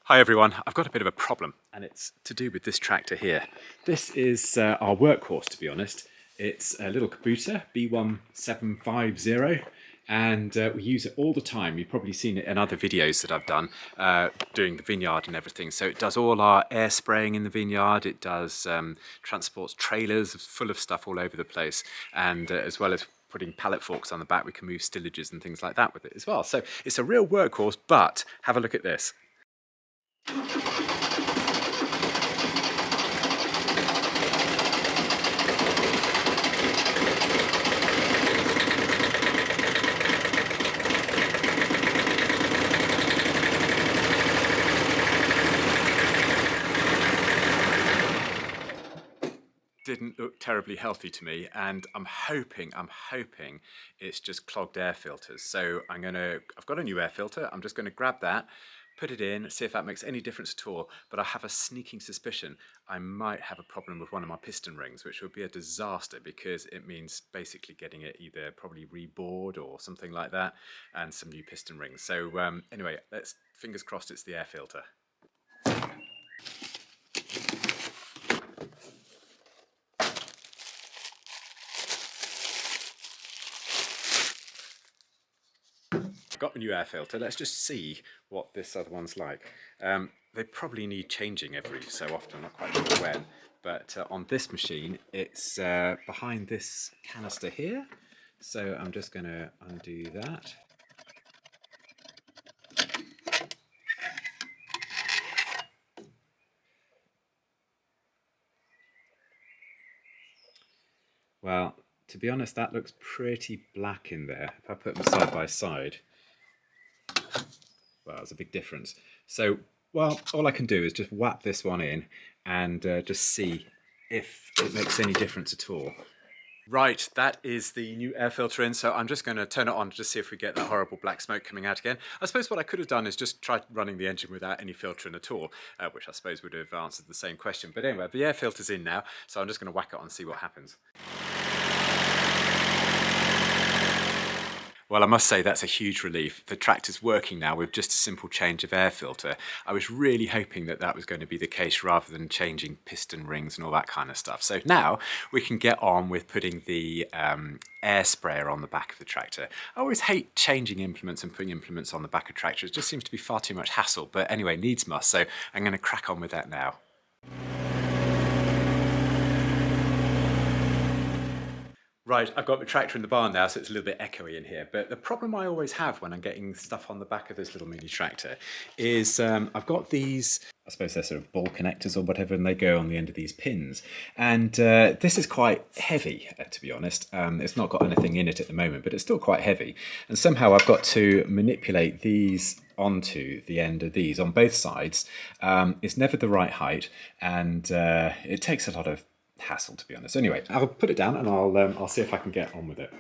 Hi everyone, I've got a bit of a problem and it's to do with this tractor here. This is our workhorse, to be honest. It's a little Kubota B1750 and we use it all the time. You've probably seen it in other videos that I've done doing the vineyard and everything. So it does all our air spraying in the vineyard, it does transports trailers full of stuff all over the place, and as well as putting pallet forks on the back, we can move stillages and things like that with it as well. So it's a real workhorse, but have a look at this. Didn't look terribly healthy to me, and I'm hoping it's just clogged air filters. So I've got a new air filter. I'm just gonna grab that, put it in, see if that makes any difference at all. But I have a sneaking suspicion I might have a problem with one of my piston rings, which would be a disaster because it means basically getting it either probably rebored or something like that, and some new piston rings. So anyway, fingers crossed it's the air filter. Got the new air filter. Let's just see what this other one's like. They probably need changing every so often, not quite sure when, but on this machine it's behind this canister here, so I'm just going to undo that. Well, to be honest, that looks pretty black in there. If I put them side by side, well, there's a big difference. So, well, all I can do is just whap this one in and just see if it makes any difference at all. Right, that is the new air filter in, so I'm just going to turn it on to just see if we get that horrible black smoke coming out again. I suppose what I could have done is just tried running the engine without any filtering at all, which I suppose would have answered the same question. But anyway, the air filter's in now, so I'm just going to whack it on and see what happens. Well, I must say that's a huge relief. The tractor's working now with just a simple change of air filter. I was really hoping that that was going to be the case rather than changing piston rings and all that kind of stuff. So now we can get on with putting the air sprayer on the back of the tractor. I always hate changing implements and putting implements on the back of tractors. It just seems to be far too much hassle. But anyway, needs must. So I'm going to crack on with that now. Right, I've got the tractor in the barn now, so it's a little bit echoey in here. But the problem I always have when I'm getting stuff on the back of this little mini tractor is I've got these, I suppose they're sort of ball connectors or whatever, and they go on the end of these pins. And this is quite heavy, to be honest. It's not got anything in it at the moment, but it's still quite heavy. And somehow I've got to manipulate these onto the end of these on both sides. It's never the right height, and it takes a lot of hassle, to be honest. Anyway, I'll put it down and I'll see if I can get on with it.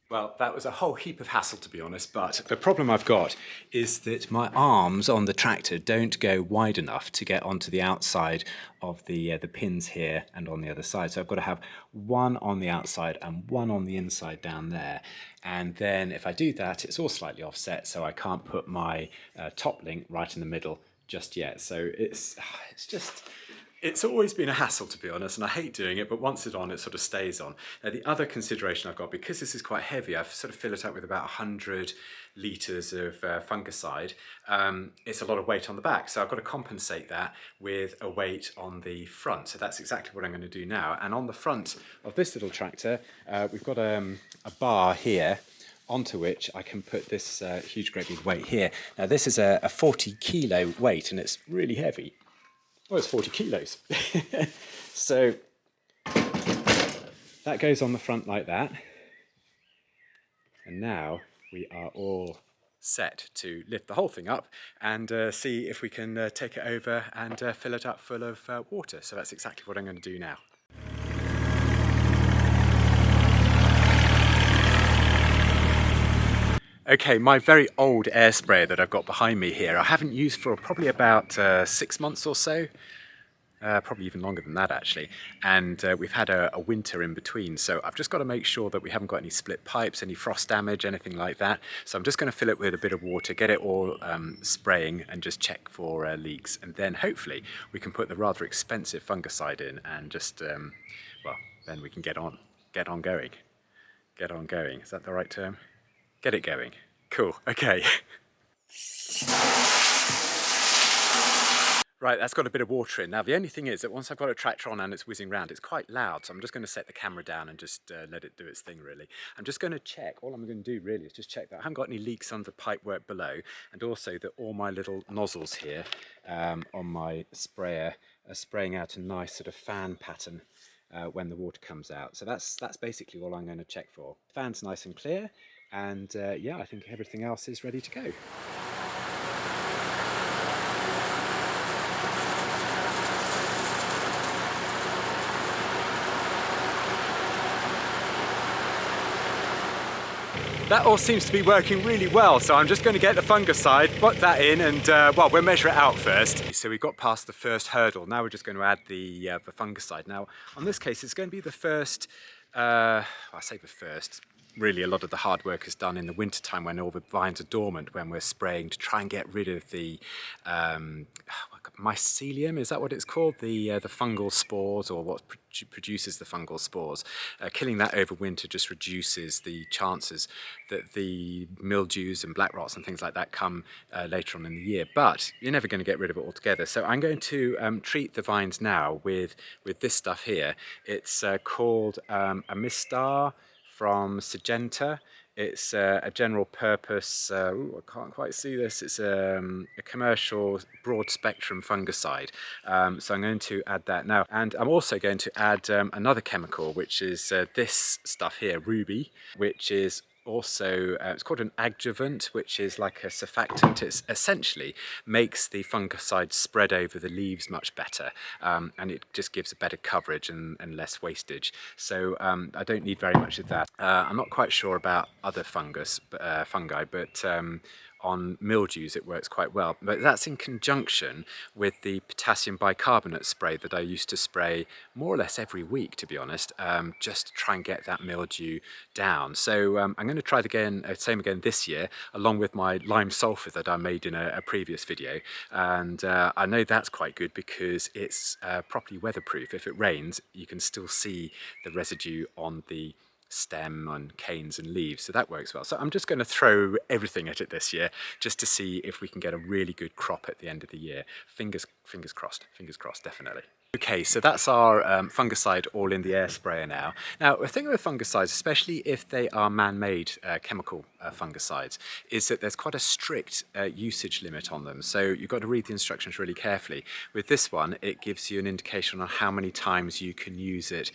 Well, that was a whole heap of hassle, to be honest, but the problem I've got is that my arms on the tractor don't go wide enough to get onto the outside of the pins here and on the other side. So I've got to have one on the outside and one on the inside down there. And then if I do that, it's all slightly offset, so I can't put my top link right in the middle just yet. So it's always been a hassle, to be honest, and I hate doing it, but once it's on, it sort of stays on. Now, the other consideration I've got, because this is quite heavy, I've sort of filled it up with about 100 litres of fungicide. It's a lot of weight on the back, so I've got to compensate that with a weight on the front. So that's exactly what I'm going to do now. And on the front of this little tractor, we've got a bar here, onto which I can put this huge great big weight here. Now, this is a 40 kilo weight, and it's really heavy. Well, it's 40 kilos. So that goes on the front like that. And now we are all set to lift the whole thing up and see if we can take it over and fill it up full of water. So that's exactly what I'm going to do now. Okay, my very old air sprayer that I've got behind me here, I haven't used for probably about 6 months or so. Probably even longer than that actually, and we've had a winter in between, so I've just got to make sure that we haven't got any split pipes, any frost damage, anything like that. So I'm just going to fill it with a bit of water, get it all spraying, and just check for leaks, and then hopefully we can put the rather expensive fungicide in and just well, then we can get on going. Get on going, is that the right term? Get it going. Cool, okay. Right, that's got a bit of water in. Now, the only thing is that once I've got a tractor on and it's whizzing around, it's quite loud. So I'm just going to set the camera down and just let it do its thing, really. I'm just going to check. All I'm going to do, really, is just check that I haven't got any leaks under the pipework below. And also that all my little nozzles here on my sprayer are spraying out a nice sort of fan pattern when the water comes out. So that's basically all I'm going to check for. The fan's nice and clear. And yeah, I think everything else is ready to go. That all seems to be working really well, so I'm just going to get the fungicide, put that in, and well, we'll measure it out first. So we got past the first hurdle. Now we're just going to add the fungicide. Now, on this case, it's going to be the first. I say the first. Really, a lot of the hard work is done in the winter time when all the vines are dormant, when we're spraying to try and get rid of the mycelium, is that what it's called? The fungal spores, or what produces the fungal spores. Killing that over winter just reduces the chances that the mildews and black rots and things like that come later on in the year. But you're never going to get rid of it altogether. So I'm going to treat the vines now with this stuff here. It's called Amistar from Syngenta. It's a general purpose, I can't quite see this, it's a commercial broad spectrum fungicide. So I'm going to add that now. And I'm also going to add another chemical, which is this stuff here, Ruby, which is also, it's called an adjuvant, which is like a surfactant. It essentially makes the fungicide spread over the leaves much better, and it just gives a better coverage and less wastage. So I don't need very much of that. I'm not quite sure about other fungi, but on mildews it works quite well. But that's in conjunction with the potassium bicarbonate spray that I used to spray more or less every week, to be honest, just to try and get that mildew down. So I'm going to try the same again this year, along with my lime sulfur that I made in a previous video. And I know that's quite good because it's properly weatherproof. If it rains, you can still see the residue on the stem and canes and leaves, so that works well. So I'm just going to throw everything at it this year just to see if we can get a really good crop at the end of the year. Fingers crossed, definitely. Okay, so that's our fungicide all in the air sprayer now. Now, the thing with fungicides, especially if they are man-made chemical fungicides, is that there's quite a strict usage limit on them. So you've got to read the instructions really carefully. With this one, it gives you an indication on how many times you can use it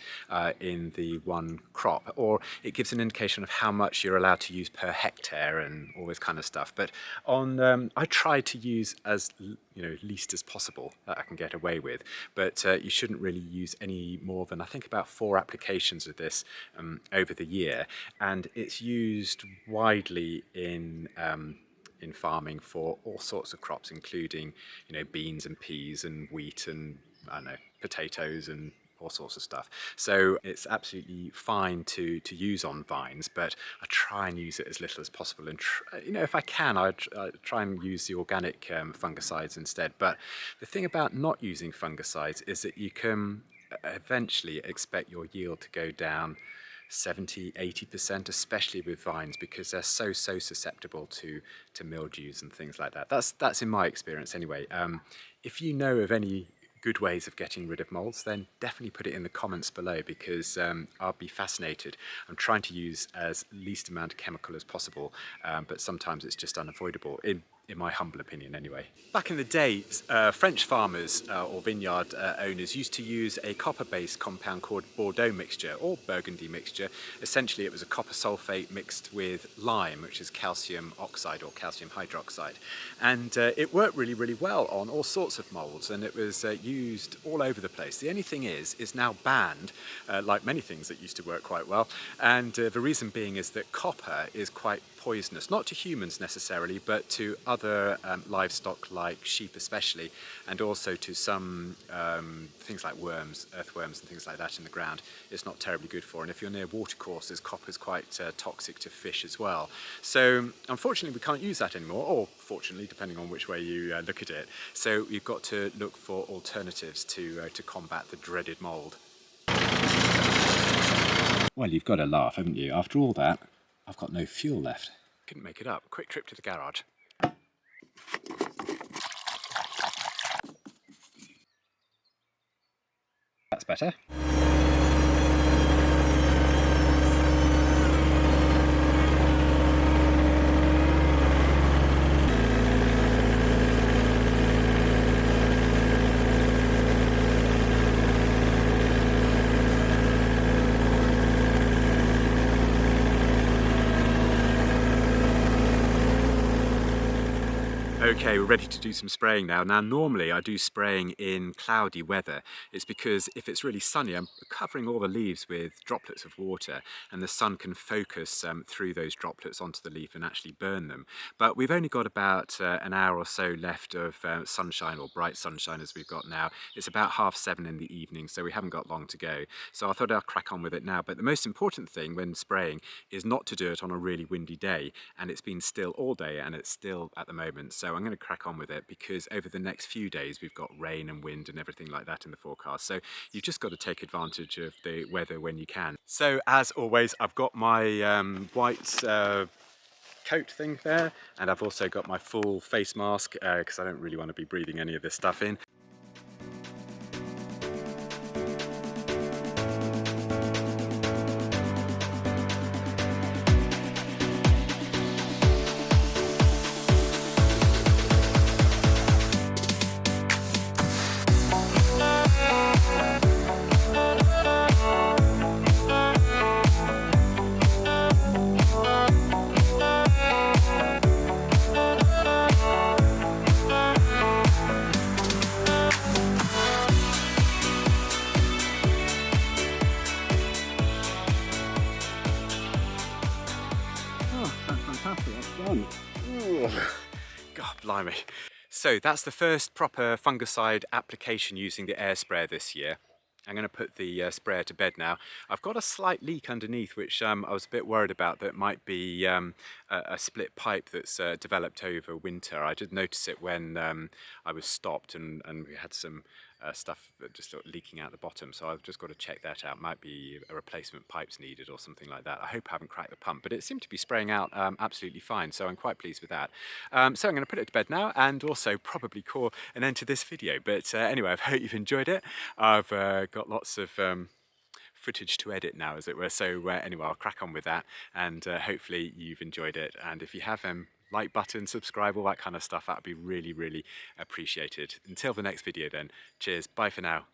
in the one crop, or it gives an indication of how much you're allowed to use per hectare and all this kind of stuff. But on, I try to use as least as possible that I can get away with, but you shouldn't really use any more than I think about 4 applications of this over the year, and it's used widely in farming for all sorts of crops, including beans and peas and wheat and I don't know, potatoes and all sorts of stuff. So it's absolutely fine to use on vines, but I try and use it as little as possible. And if I can, I try and use the organic fungicides instead. But the thing about not using fungicides is that you can eventually expect your yield to go down 70-80%, especially with vines, because they're so susceptible to mildews and things like that. That's in my experience anyway. If you know of any good ways of getting rid of molds, then definitely put it in the comments below, because I'll be fascinated. I'm trying to use as least amount of chemical as possible, but sometimes it's just unavoidable. in my humble opinion anyway. Back in the day, French farmers or vineyard owners used to use a copper-based compound called Bordeaux mixture or Burgundy mixture. Essentially it was a copper sulfate mixed with lime, which is calcium oxide or calcium hydroxide. And it worked really, really well on all sorts of molds, and it was used all over the place. The only thing is now banned, like many things that used to work quite well. And the reason being is that copper is quite poisonous, not to humans necessarily, but to other livestock like sheep especially, and also to some things like worms, earthworms and things like that in the ground. It's not terribly good for, and if you're near watercourses, copper is quite toxic to fish as well. So unfortunately we can't use that anymore, or fortunately, depending on which way you look at it. So you've got to look for alternatives to combat the dreaded mould. Well, you've got to laugh, haven't you? After all that, I've got no fuel left. Couldn't make it up. Quick trip to the garage. That's better. Okay, we're ready to do some spraying now. Now, normally I do spraying in cloudy weather. It's because if it's really sunny, I'm covering all the leaves with droplets of water, and the sun can focus through those droplets onto the leaf and actually burn them. But we've only got about an hour or so left of sunshine, or bright sunshine as we've got now. It's about 7:30 in the evening, so we haven't got long to go. So I thought I'll crack on with it now. But the most important thing when spraying is not to do it on a really windy day, and it's been still all day, and it's still at the moment. So I'm going to crack on with it because over the next few days we've got rain and wind and everything like that in the forecast. So you've just got to take advantage of the weather when you can. So as always, I've got my white coat thing there, and I've also got my full face mask because I don't really want to be breathing any of this stuff in. God blimey. So that's the first proper fungicide application using the airsprayer this year. I'm going to put the sprayer to bed now. I've got a slight leak underneath, which I was a bit worried about. That might be a split pipe that's developed over winter. I did notice it when I was stopped, and we had some stuff just leaking out the bottom. So I've just got to check that out. Might be a replacement pipes needed or something like that. I hope I haven't cracked the pump, but it seemed to be spraying out absolutely fine. So I'm quite pleased with that. So I'm going to put it to bed now, and also probably call an end to this video. But anyway, I hope you've enjoyed it. I've got lots of footage to edit now, as it were. So anyway, I'll crack on with that, and hopefully you've enjoyed it. And if you have like button, subscribe, all that kind of stuff, that would be really, really appreciated. Until the next video then, cheers, bye for now.